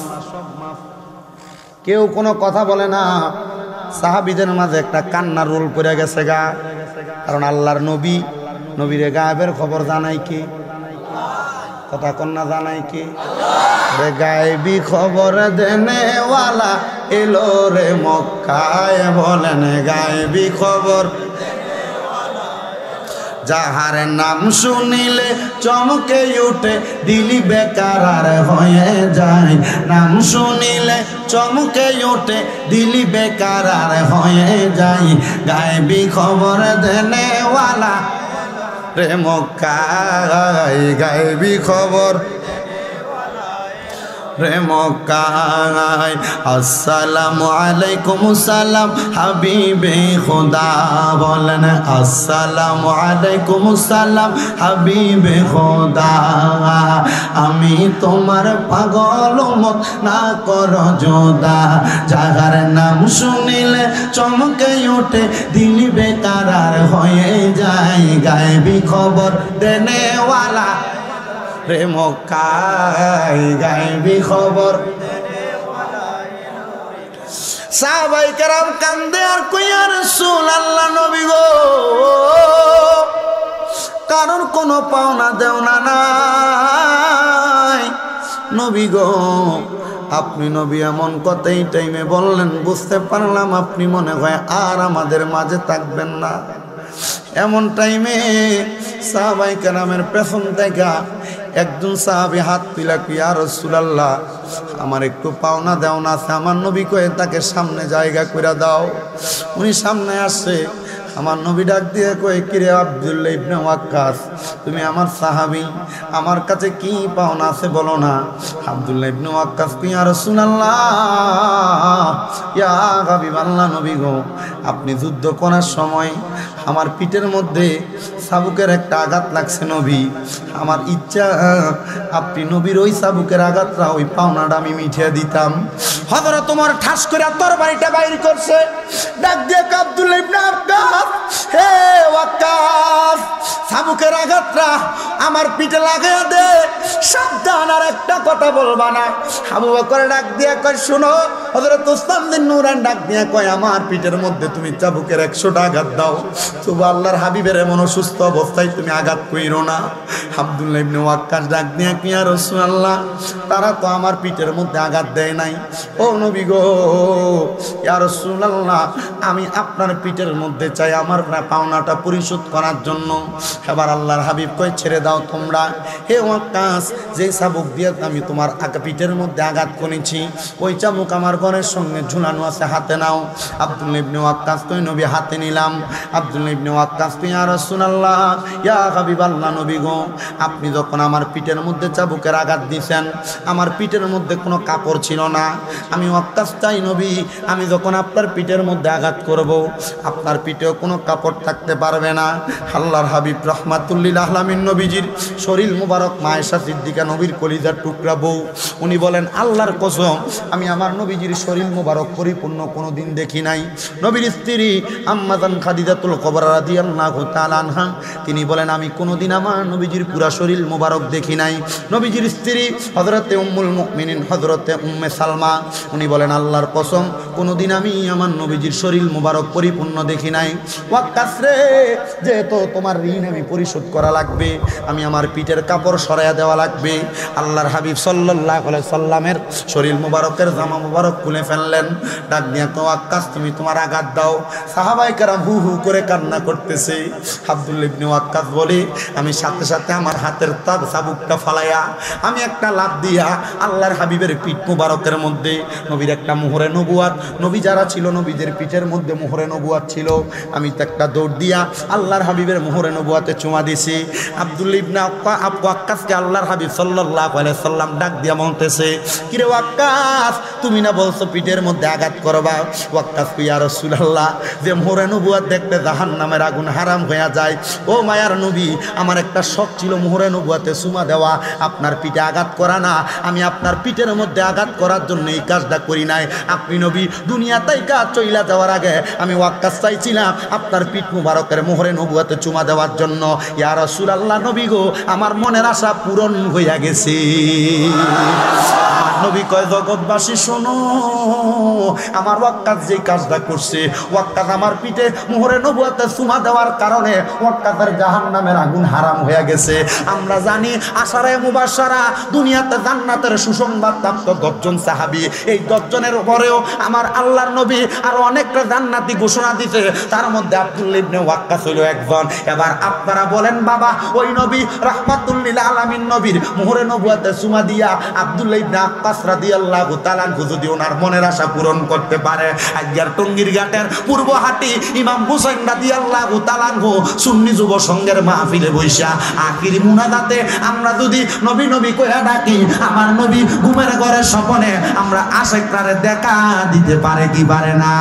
কেউ কোনো কথা বলে না। সাহাবীদের মাঝে একটা কান্নার রোল পড়ে গেছে গা, কারণ আল্লাহর নবী, নবীরে গায়েবের খবর জানাই কি? কথা কন্যা জানাই কি? রে গায়েবী খবর দেনেওয়ালা এলো রে মক্কায়, বলেন গায়েবী খবর যাহার নাম শুনিলে চমকে উঠে দিলি বেকার আর হয়ে যায়। নাম শুনিলে চমকে উঠে দিলি বেকার আর হয়ে যায়। গায়েবী খবর দেনেওয়ালা রে মক্কায়, গায়েবী খবর রে মক্কায়। আসসালামু আলাইকুম সালাম হাবিবে খোদা, বলেন আসসালামু আলাইকুম সালাম হাবিবে খোদা। আমি তোমার পাগল মত না কর জোদা, যাহার নাম শুনিলে চমকে ওঠে দিলি বেকার আর হয়ে যায়। গায়েবী খবর দেনেওয়ালা রে মক্কায়, গায়েবী খবর। সাহাবায়ে কেরাম কান্দে আর কই ইয়া রাসূলুল্লাহ, নবী গো কারণ কোনো পাওনা দেওনা নাই। নবী গো আপনি নবী এমন কথা এই টাইমে বললেন, বুঝতে পারলাম আপনি মনে হয় আর আমাদের মাঝে থাকবেন না। এমন টাইমে সাহাবায়ে কেরামের পেছন থেকে একজন সাহাবী হাত তুলে কই ইয়া রাসূলুল্লাহ আমার একটু পাওনা দেওনা আছে। আমার নবী কয়ে তাকে সামনে জায়গা করে দাও। উনি সামনে আসে, আমার নবী ডাক দিয়ে কয়, কিরে আব্দুল্লাহ ইবনে ওয়াক্কাস, তুমি আমার সাহাবী, আমার কাছে কি পাওনা আছে বলো না। আব্দুল্লাহ ইবনে ওয়াক্কাস কয়, ইয়া রাসূলুল্লাহ, ইয়া হাবিবাল্লাহ, নবী গো, আপনি যুদ্ধ করার সময় আমার পিঠের মধ্যে চাবুকের একটা আঘাত লাগছে নবী। আমার ইচ্ছা আপনি নবীর ওই চাবুকের আঘাতটা, ওই পাওনাটা আমি মিঠিয়ে দিতাম। হযরত ওমর ঠাস করে তরবারিটা বাইর করছে, ডাক দিয়ে আব্দুল্লাহ ইবনে ওয়াক্কাস, হে ওয়াক্কাস, চাবুকের আঘাতটা আমার পিঠে লাগাইয়া দে, সাবধান, আর একটা কথা বলবা না। আবু বকর ডাক দিয়ে কয়, শুনো। হযরত উসমান বিন নুরান ডাক দিয়ে কয়, আমার পিঠের মধ্যে তুমি চাবুকের 100টা আঘাত দাও, তবু আল্লাহর হাবিবের এমন অসুস্থ অবস্থায় তুমি আঘাত কইরো না। আব্দুল্লাহ ইবনে ওয়াক্কাস ডাক দিয়ে, ইয়া রাসূলুল্লাহ, তারা তো আমার পিঠের মধ্যে আঘাত দেয় নাই। ও নবী গো, ইয়া রাসূলুল্লাহ, আমি আপনার পিঠের মধ্যে চাই আমার পাওনাটা পরিশোধ করার জন্য। এবার আল্লাহর হাবিব কয়, ছেড়ে দাও তোমরা। হে ওয়াক্কাস, যে চাবুক দিয়ে আমি তোমার পিঠের মধ্যে আঘাত করেছি, ওই চাবুক আমার ঘরের সঙ্গে ঝুলানো আছে, হাতে নাও। আব্দুল্লাহ ইবনে ওয়াক্কাস কয়, নবী হাতে নিলাম। আব্দুল্লাহ ইবনে ওয়াক্কাস কয়, ইয়া রাসূলুল্লাহ, ইয়া হাবিবাল্লাহ, নবী গো, আপনি যখন আমার পিঠের মধ্যে চাবুকের আঘাত দিয়েছেন, আমার পিঠের মধ্যে কোনো কাপড় ছিল না। আমি ওয়াক্কাস চাই নবী, আমি যখন আপনার পিঠের মধ্যে আঘাত করব, আপনার পিঠেও কোনো কাপড় থাকতে পারবে না। আল্লাহর হাবিব রাহমাতুল লিল আলামিন নবীজির শরীর মুবারক, মায়েশা সিদ্দিকা নবীর কলিজার টুকরা বউ, উনি বলেন, আল্লাহর কসম, আমি আমার নবীজির শরীর মুবারক পরিপূর্ণ কোনো দিন দেখি নাই। নবীর স্ত্রী আম্মা জান খাদিজাতুল কুবরা রাদিয়াল্লাহু তাআলা আনহা, তিনি বলেন, আমি কোনোদিন আমার নবীজির পুরা শরীর মুবারক দেখি নাই। নবীজির স্ত্রী হযরতে উম্মুল মুমিনিন হযরতে উম্মে সালমা, উনি বলেন, আল্লাহর কসম, কোনোদিন আমি আমার নবীজির শরীর মুবারক পরিপূর্ণ দেখি নাই। ওয়াক্কাস রে, যেহেতু তোমার ঋণ আমি পরিশোধ করা লাগবে, আমি আমার পিঠের কাপড় সরাইয়া দেওয়া লাগবে। আল্লাহর হাবিব সাল্লাল্লাহু আলাইহি সাল্লামের শরীর মুবারকের জামা মুবারক খুলে ফেললেন। ডাক দিয়া তো, ওয়াক্কাস, তুমি তোমার আঘাত দাও। সাহাবায়ে কেরাম হু হু করে কান্না করতেছে। আব্দুল্লাহ ইবনে ওয়াক্কাস বলে, আমি সাথে সাথে আমার হাতের চাবুকটা ফালাইয়া আমি একটা লাফ দিয়া আল্লাহর হাবিবের পিঠ মুবারকের মধ্যে, নবীর একটা মোহরে নবুয়াত, নবী যারা ছিল নবীদের পিঠের মধ্যে মোহরে নবুয়াত ছিল, আমি তো একটা দৌড় দিয়া আল্লাহর হাবিবের মোহরে নবুয়াতে চুমা দিছি। আব্দুল্লাহ ইবনে ওয়াক্কাসকে আল্লাহর হাবিব সাল্লাল্লাহু আলাইহি সাল্লাম ডাক দিয়া বলতেছে, কিরে ওয়াক্কাস, তুমি না বলছো পিঠের মধ্যে আঘাত করবা? ওয়াক্কাস কই, ইয়া রাসূলুল্লাহ, যে মোহরে নবুয়াত দেখতে জাহান্নামের আগুন হারাম হয়ে যায়, ও মায়ার নবী, আমার একটা শখ ছিল মোহরে নবুয়াতে চুমা দেওয়া, আপনার পিঠে আঘাত করা না। আমি আপনার পিঠের মধ্যে আঘাত করার জন্য এই কাজটা করি নাই। আপনি নবী দুনিয়াতেই কাজ চইলা যাওয়ার আগে আমি ওয়াক্কাস চাইছিলাম আপনার পিঠ মুবারকের মোহরে নবুয়াতে চুমা দেওয়ার জন্য। ইয়া রাসূলুল্লাহ, নবী গো, আমার মনের আশা পূরণ হইয়া গেছে। নবী কয়, জগৎবাসী শোনো, আমার ওয়াক্কাস যে কাজটা করছে, ওয়াক্কাস আমার পিঠে মোহরে নবুয়াতে চুমা দেওয়ার কারণে ওয়াক্কাসের জাহান্নামের আগুন হারাম হয়ে গেছে। আমরা জানি আশারায়ে মুবাশশারা, দুনিয়াতে জান্নাতের সুসংবাদ প্রাপ্ত 10 জন সাহাবী, এই 10 জনের পরেও আমার আল্লাহর নবী আরো অনেকটা জান্নাতি ঘোষণা দিতে, তার মধ্যে আব্দুল্লাহ ইবনে ওয়াক্কাস হলো একজন। এবার আপনারা বলেন, বাবা, ওই নবী রাহমাতুল লিল আলামিন নবীর মোহরে নবুয়াতে চুমা দিয়া আব্দুল্লাহ ইবনে ওয়াক্কাস রাদিয়াল্লাহু তাআলা যদি ওনার মনের আশা পূরণ করতে পারে, আজকের টঙ্গীর ঘাটের পূর্বহাটি ইমাম হুসাইন রাদিয়াল্লাহু তাআলা সুন্নি যুব সংঘের মাহফিলে বৈশা আখিরি মুনাজাতে আমরা যদি নবী নবী কইয়া ডাকি, আমার নবী ঘুমের ঘরে স্বপ্নে আমরা আশিকরারে দেখা দিতে পারে কি পারে না?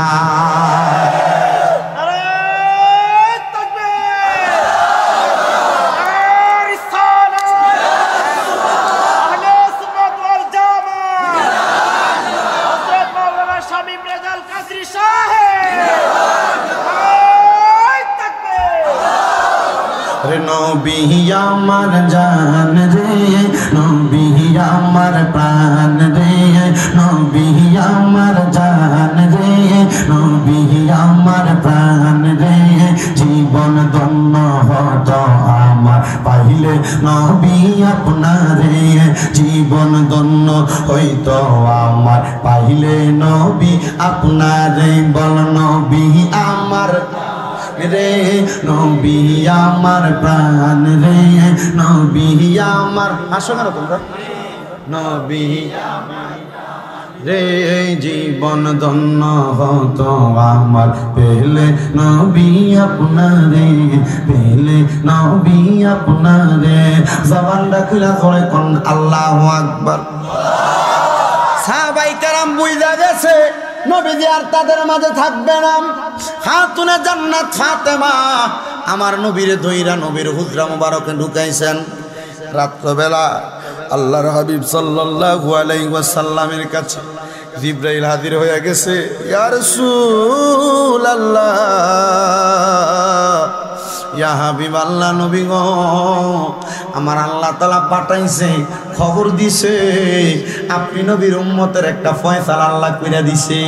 নবী আমার জান রে, নবী আমার প্রাণ রে, নবী আমার জান রে, নবী আমার প্রাণ রে, জীবন ধন্য হতো আমার পাইলে নবী আপনারে, জীবন ধন্য হইতো আমার পাইলে নবী আপনারে। বল, নবী আমার রে, নবী আমার প্রাণ রে, নবী আমার, আসো কেন তোমরা, নবী রে জীবন ধন্য হতো আমার পেলে নবী আপনারে, পেলে নবী আপনারে। জবানটা খুলে ধরে কোন আল্লাহু আকবার। সাহাবায়ে কেরাম বুঝা গেছে নবীজি আর তাদের মাঝে থাকবে না। খাতুনে জান্নাত ফাতেমা আমার নবীরে ধইরা নবীর হুজরা মুবারকে ঢুকাইছেন। রাত্রবেলা আল্লাহর হাবিব সাল্লাল্লাহু আলাইহি ওয়াসাল্লামের কাছে জিবরাইল হাজির হয়ে গেছে। ইয়া রাসূলুল্লাহ, ইয়া হাবিব আল্লাহ, নবী গো, আমার আল্লাহ তাআলা পাঠাইছে, খবর দিছে আপনি নবীর উম্মতের একটা ফয়সালা আল্লাহ কইরা দিছে।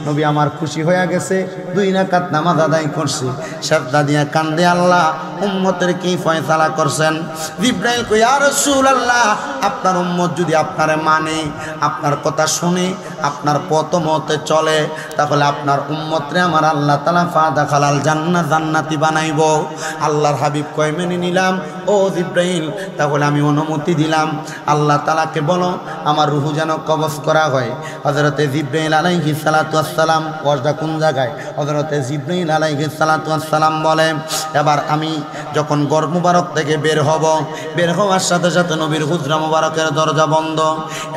নবী আমার খুশি হয়ে গেছে, 2 রাকাত নামাজ আদায় করছে, সাজদা দিয়া কান্দে, আল্লাহ উম্মতের কি ফয়সালা করছেন? জিবরাইল কই, ইয়া রাসূলুল্লাহ, আপনার উম্মত যদি আপনারে মানে, আপনার কথা শুনে, আপনার পথ মতে চলে, তাহলে আপনার উম্মতরে আমার আল্লাহ তাআলা ফাদা খালাল জান্নাত, জান্নাতি বানাইব। আল্লাহর হাবিব কয়, মেনে নিলাম ও জিবরাইল, তাহলে আমি অনুমতি দিলাম। আল্লাহ তাআলাকে বলো আমার রূহ যেন কবজ করা হয়। হযরতে জিবরাইল আলাইহিস সালাতু ওয়াস সালাম, ওয়াজটা কোন জায়গায়? হযরতে জিবরাইল আলাইহিস সালাতু ওয়াস সালাম বলে, এবার আমি যখন ঘর মুবারক থেকে বের হব, বের হওয়ার সাথে সাথে নবীর হুজরা মুবারকের দরজা বন্ধ।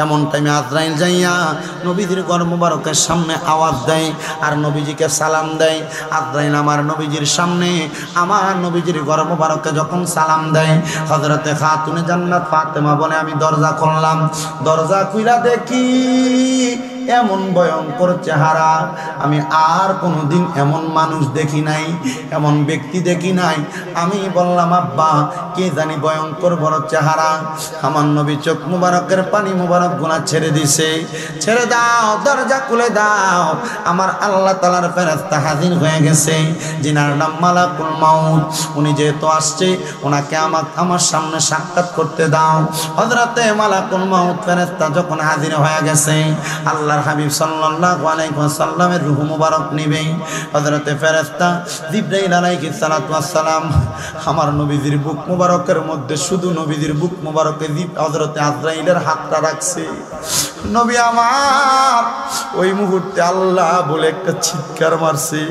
এমন টাইমে আজরাইল যাইয়া নবীজির ঘর মুবারকের সামনে আওয়াজ দেয় আর নবীজিকে সালাম দেয়। আজরাইল আমার নবীজির সামনে আমার নবীজির ঘর মুবারকে যখন সালাম দেয়, হযরতে খাতুনে জান্নাত ফাতেমা বলে, আমি দরজা খুললাম, দরজা খুইলা দেখি এমন ভয়ঙ্কর চেহারা আমি আর কোনোদিন এমন মানুষ দেখি নাই, এমন ব্যক্তি দেখি নাই। আমি বললাম, আব্বা কে জানি ভয়ঙ্কর বড় চেহারা। আমার নবী চোখ মুবারকের পানি মুবারক গুনাহ ছেড়ে দিছে। ছেড়ে দাও, দরজা খুলে দাও। আমার আল্লাহ তাআলার ফেরেশতা হাজির হয়ে গেছে, যিনার নাম মালাকুল মাউত। উনি যেহেতু আসছে, ওনাকে আমার সামনে সাক্ষাৎ করতে দাও। হযরতে মালাকুল মাউত ফেরেশতা যখন হাজির হয়ে গেছে, আল্লাহর হাবিব সাল্লাল্লাহু আলাইহি ওয়াসাল্লামের রূহ মুবারক নিবে। হযরতে ফেরেশতা জিবরাইল আলাইহিস সালাতু ওয়াস সালাম আমার নবীজির বুক মুবারকের মধ্যে, শুধু নবীজির বুক মুবারকে হযরতে আজরাইলের হাতটা রাখছে। নবী আমার ওই মুহূর্তে আল্লাহ বলে একটা চিৎকার মারছে।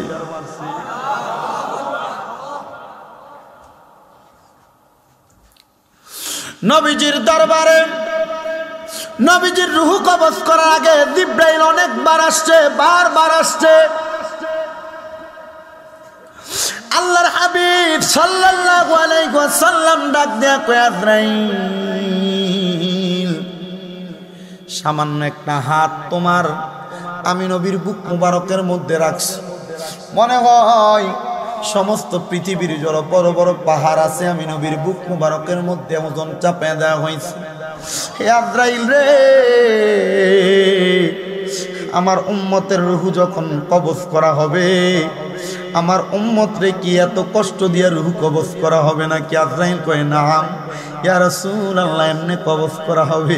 নবীজির দরবারে নবীজির রূহ কবজ করার আগে জিবরাইল অনেকবার আসছে, বারবার আসছে। আল্লাহর হাবিব সাল্লাল্লাহু আলাইহি ওয়াসাল্লাম ডাক দেয়া কয়, আজরাইল, সামান্য একটা হাত তোমার আমি নবীর বুক মুবারকের মধ্যে রাখছি। মনে হয় সমস্ত পৃথিবীর যত বড় বড় পাহাড় আছে আমি নবীর বুক মুবারকের মধ্যে ওজন চাপে দেওয়া হয়েছে। হে আজরাইল রে, আমার উম্মতের রূহ যখন কবজ করা হবে, আমার উম্মত রে কি এত কষ্ট দিয়ে রূহ কবজ করা হবে নাকি? আজরাইল কয়, নাম ইয়া রাসূলুল্লাহ, এমনি কবজ করা হবে।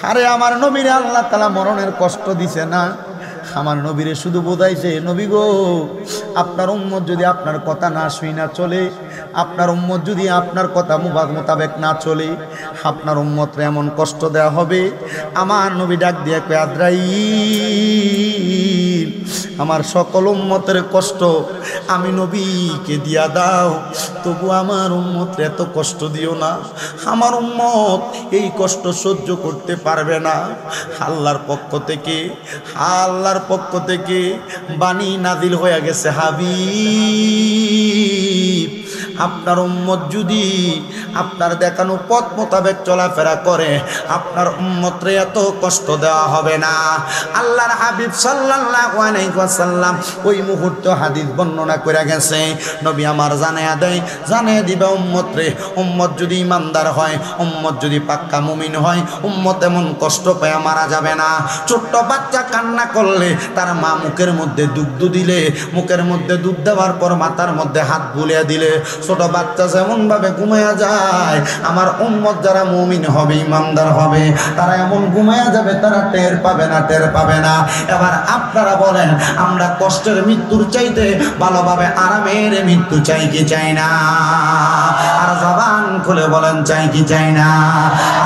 আরে আমার নবীরে আল্লাহ তাআলা মরণের কষ্ট দিছে না, আমার নবীরে শুধু বোঝাইছে, নবী গো, আপনার উম্মত যদি আপনার কথা না শুই না চলে, আপনার উম্মত যদি আপনার কথা মোতাবেক না চলে, আপনার উম্মতরে এমন কষ্ট দেওয়া হবে। আমার নবী ডাক দিয়ে কয়, আজরাইল, আমার সকল উম্মতের কষ্ট আমি নবীকে দিয়া দাও, তবু আমার উম্মতরে এত কষ্ট দিও না। আমার উম্মত এই কষ্ট সহ্য করতে পারবে না। আল্লাহর পক্ষ থেকে বাণী নাজিল হয়ে গেছে, হাবিব, আপনার উম্মত যদি আপনার দেখানো পথ মোতাবেক চলাফেরা করে, আপনার উম্মতরে এত কষ্ট দেওয়া হবে না। আল্লাহর হাবিব সাল্লাল্লাহু আলাইহি ওয়াসাল্লাম ওই মুহূর্তে হাদিস বর্ণনা করে গেছে। নবী আমার জানিয়ে দিবে উম্মতরে, উম্মত যদি ইমানদার হয়, উম্মত যদি পাক্কা মুমিন হয়, উম্মত এমন কষ্ট পেয়ে মারা যাবে না। ছোট্ট বাচ্চা কান্না করলে তার মা মুখের মধ্যে দুধ দিলে, মুখের মধ্যে দুধ দেওয়ার পর মাথার মধ্যে হাত বুলিয়ে দিলে ছোট বাচ্চা যেমন ভাবে ঘুমায়া যায়, আমার উম্মত যারা মুমিন হবে, ইমানদার হবে, তারা এমন ঘুমায়া যাবে, তারা টের পাবে না। এবার আপনারা বলেন, আমরা কষ্টের মৃত্যুর চাইতে ভালোভাবে আরামের মৃত্যু চাই কি চাই না? আর জবান খুলে বলেন চাই কি চাই না?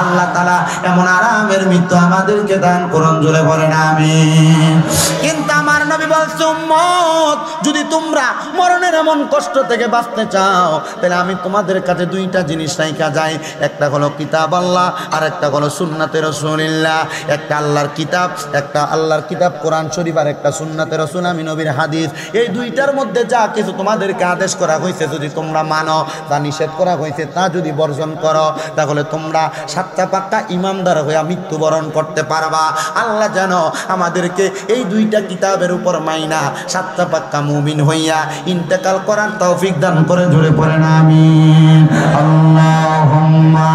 আল্লাহ তাআলা এমন আরামের মৃত্যু আমাদেরকে দান করুন, জোরে বলেন আমিন। কিন্তু আমার নবী বলছে, উম্মত যদি তোমরা মরণের এমন কষ্ট থেকে বাঁচতে চাও তাহলে আমি তোমাদের কাছে দুইটা জিনিস রাইখা যাই। একটা হলো কিতাব আল্লাহ, আর একটা হলো সুন্নাতে রাসূলুল্লাহ। একটা আল্লাহর কিতাব, একটা আল্লাহর কিতাব কোরআন শরীফ, আর একটা সুন্নাতে রাসূল আমি নবীর হাদিস। এই দুইটার মধ্যে যা কিছু তোমাদেরকে আদেশ করা হয়েছে যদি তোমরা মানো, তা নিষেধ করা হয়েছে তা যদি বর্জন করো, তাহলে তোমরা সাতটা পাক্কা ইমানদার হয়ে মৃত্যুবরণ করতে পারবা। আল্লাহ যেন আমাদেরকে এই দুইটা কিতাবের উপর মাইনা সাতটা পাক্কা মুমিন হইয়া ইন্তেকাল করার তৌফিক দান করে, জোরে পড়েন আমিন। আল্লাহুম্মা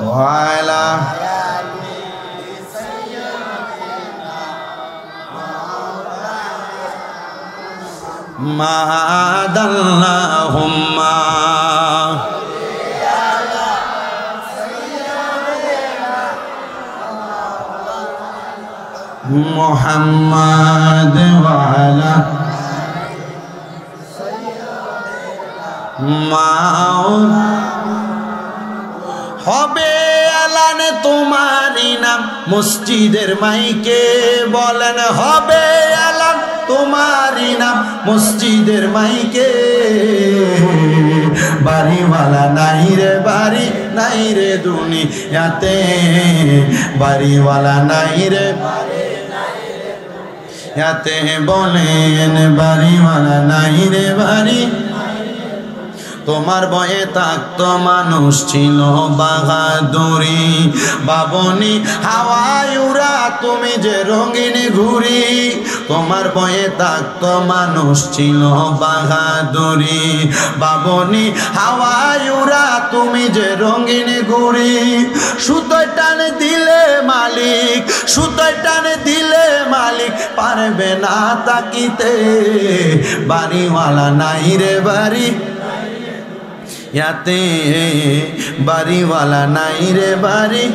ওয়ালা মাদাল্লাহুম্মা মুহাম্মাদ ওয়ালা মাওলা হবে এলানে তোমারই নাম মসজিদের মাইকে, বলেন হবে এলান তোমারই নাম মসজিদের মাইকে। বাড়িওয়ালা নাই রে বাড়ি, নাই রে দুনিয়াতে, বাড়িওয়ালা নাই রে ইয়াতে, বলেন বাড়িওয়ালা নাই রে বাড়ি। তোমার বয়ে থাকতো মানুষ ছিল বাহাদুরি, বাবনি হাওয়ায় উড়া তুমি যে রঙিন ঘুরি। তোমার বয়ে থাকতো মানুষ ছিল বাহাদুরি, বাবনি হাওয়ায় উড়া তুমি যে রঙিন ঘুরি। সুতোয় টানে দিলে মালিক, সুতোয় টানে দিলে মালিক পারবে না তাকিতে, বাড়িওয়ালা নাই রে বাড়ি ইয়াতে, বাড়িওয়ালা নাই রে বাড়ি।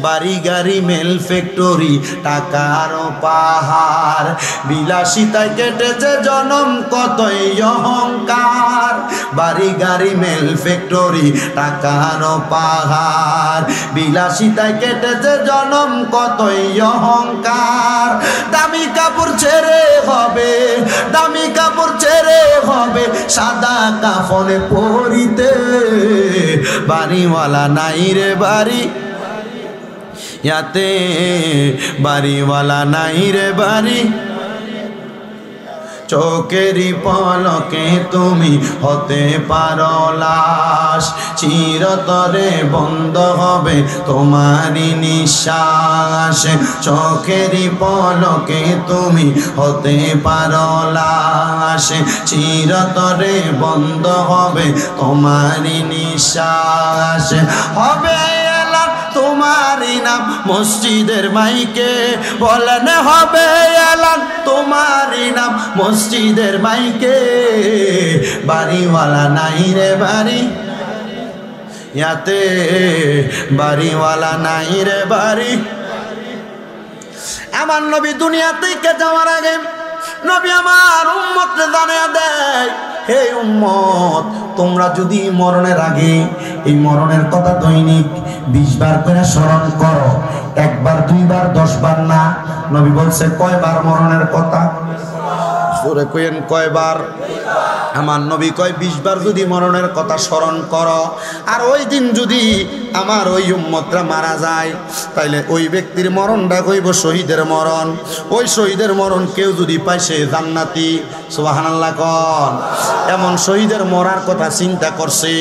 বাড়ি গাড়ি মেল ফ্যাক্টরি টাকার পাহাড়, বিলাসিতায় কেটেছে জনম কতই অহংকার। বাড়ি গাড়ি মেল ফ্যাক্টরি টাকার পাহাড়, বিলাসিতায় কেটেছে জনম কতই অহংকার। দামি কাপড় ছেড়ে হবে, দামি কাপড় ছেড়ে হবে সাদা কাফনে পরিতে, বাড়িওয়ালা নাই রে বাড়ি ইয়াতে, বাড়িওয়ালা নাই রে বাড়ি। চোখেরই পলকে তুমি হতে পারো লাশ, চিরতরে বন্ধ হবে তোমারই নিঃশ্বাস। চোখেরই পলকে তুমি হতে পারো লাশ, চিরতরে বন্ধ হবে তোমারই নিঃশ্বাস। হবে তোমারই নাম মসজিদের মাইকে, বলেন হবে এলান তোমারই নাম মসজিদের মাইকে। বাড়িওয়ালা নাই রে বাড়ি ইয়াতে, বাড়িওয়ালা নাই রে বাড়ি। আমার নবী দুনিয়া থেকে যাওয়ার আগে নবী আমার উম্মতকে জানিয়ে দেয়, হে উম্মত তোমরা যদি মরণের আগে এই মরণের কথা দৈনিক 20 বার করে স্মরণ করো, একবার দুইবার 10 বার না। নবী বলছে কয়বার মরণের কথা? জোরে কইেন কয়বার? আমার নবী কয় 20 বার যদি মরণের কথা স্মরণ করো, আর ওই দিন যদি আমার ওই উম্মতরা মারা যায় তাইলে ওই ব্যক্তির মরণটা কইব শহীদের মরণ। ওই শহীদের মরণ কেউ যদি পায় সে জান্নাতি। সুবহানাল্লাহ কোন। এমন শহীদের মরার কথা চিন্তা করছে।